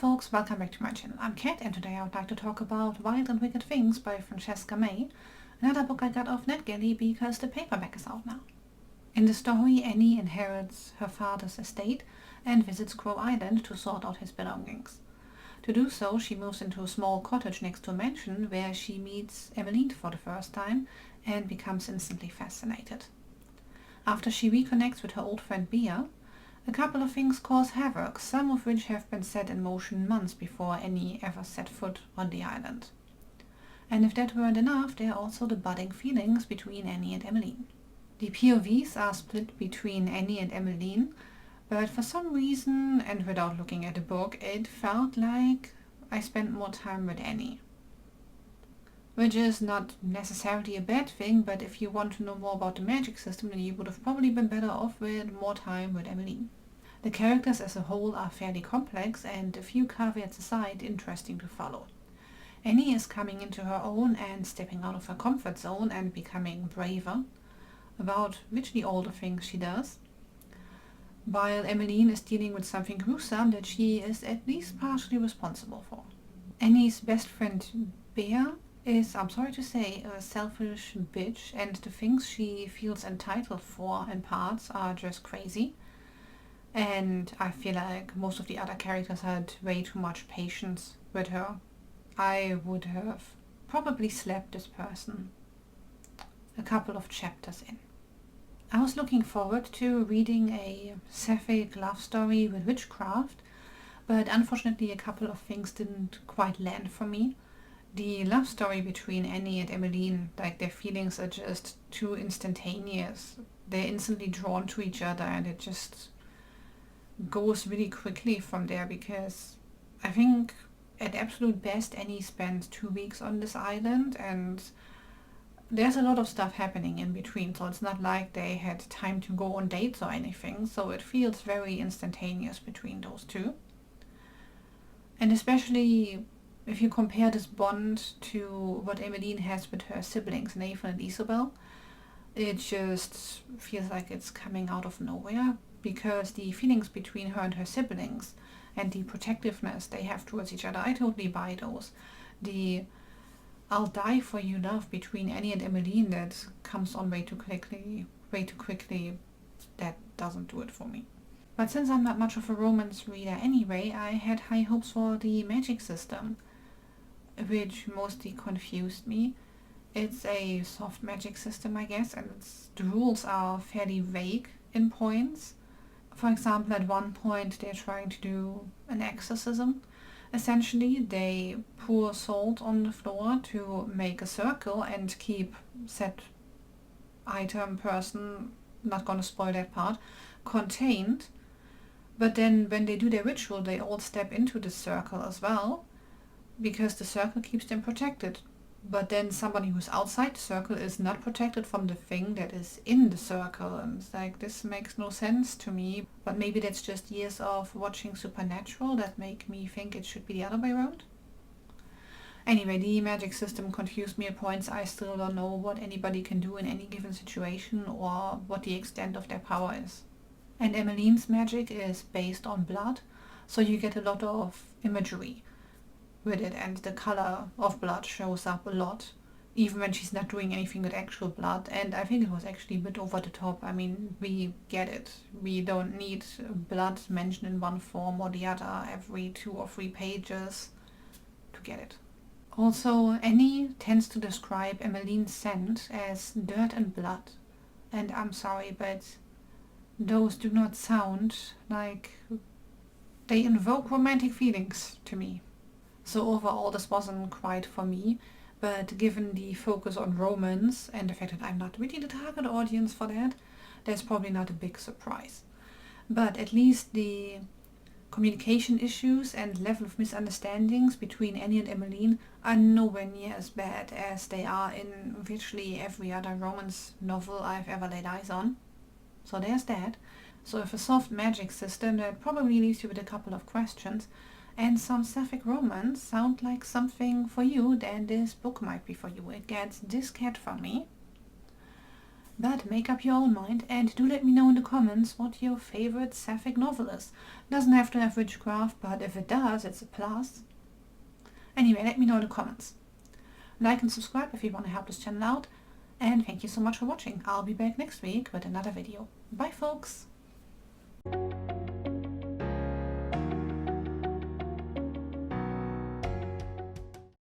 folks, welcome back to my channel. I'm Kat and today I would like to talk about Wild and Wicked Things by Francesca May, another book I got off NetGalley because the paperback is out now. In the story, Annie inherits her father's estate and visits Crow Island to sort out his belongings. To do so, she moves into a small cottage next to a mansion where she meets Emmeline for the first time and becomes instantly fascinated. After she reconnects with her old friend Bea, a couple of things cause havoc, some of which have been set in motion months before Annie ever set foot on the island. And if that weren't enough, there are also the budding feelings between Annie and Emmeline. The POVs are split between Annie and Emmeline, but for some reason, and without looking at the book, it felt like I spent more time with Annie. Which is not necessarily a bad thing, but if you want to know more about the magic system, then you would have probably been better off with more time with Emmeline. The characters as a whole are fairly complex and, a few caveats aside, interesting to follow. Annie is coming into her own and stepping out of her comfort zone and becoming braver about literally all the things she does, while Emmeline is dealing with something gruesome that she is at least partially responsible for. Annie's best friend Bea is, I'm sorry to say, a selfish bitch, and the things she feels entitled for in parts are just crazy. And I feel like most of the other characters had way too much patience with her. I would have probably slapped this person a couple of chapters in. I was looking forward to reading a sapphic love story with witchcraft, but unfortunately a couple of things didn't quite land for me. The love story between Annie and Emmeline, like their feelings are just too instantaneous. They're instantly drawn to each other and it just goes really quickly from there, because I think at absolute best Annie spends 2 weeks on this island and there's a lot of stuff happening in between, so it's not like they had time to go on dates or anything, so it feels very instantaneous between those two. And especially if you compare this bond to what Emmeline has with her siblings, Nathan and Isabel, it just feels like it's coming out of nowhere, because the feelings between her and her siblings and the protectiveness they have towards each other, I totally buy those. The I'll die for you love between Annie and Emmeline that comes on way too quickly, that doesn't do it for me. But since I'm not much of a romance reader anyway, I had high hopes for the magic system, which mostly confused me. It's a soft magic system, I guess, and the rules are fairly vague in points. For example, at one point they're trying to do an exorcism. Essentially, they pour salt on the floor to make a circle and keep said item, person, not gonna spoil that part, contained. But then when they do their ritual, they all step into the circle as well, because the circle keeps them protected. But then somebody who's outside the circle is not protected from the thing that is in the circle, and it's like, this makes no sense to me. But maybe that's just years of watching Supernatural that make me think it should be the other way around. Anyway, the magic system confused me at points. I still don't know what anybody can do in any given situation or what the extent of their power is. And Emmeline's magic is based on blood, so you get a lot of imagery with it, and the color of blood shows up a lot, even when she's not doing anything with actual blood. And I think it was actually a bit over the top. I mean, we get it. We don't need blood mentioned in one form or the other every 2 or 3 pages to get it. Also, Annie tends to describe Emmeline's scent as dirt and blood. And I'm sorry, but those do not sound like they invoke romantic feelings to me. So overall this wasn't quite for me, but given the focus on romance and the fact that I'm not really the target audience for that, that's probably not a big surprise. But at least the communication issues and level of misunderstandings between Annie and Emmeline are nowhere near as bad as they are in virtually every other romance novel I've ever laid eyes on. So there's that. So if a soft magic system, that probably leaves you with a couple of questions, and some sapphic romance sound like something for you, then this book might be for you. It gets this cat from me. But make up your own mind, and do let me know in the comments what your favorite sapphic novel is. Doesn't have to have witchcraft, but if it does, it's a plus. Anyway, let me know in the comments. Like and subscribe if you want to help this channel out, and thank you so much for watching. I'll be back next week with another video. Bye folks!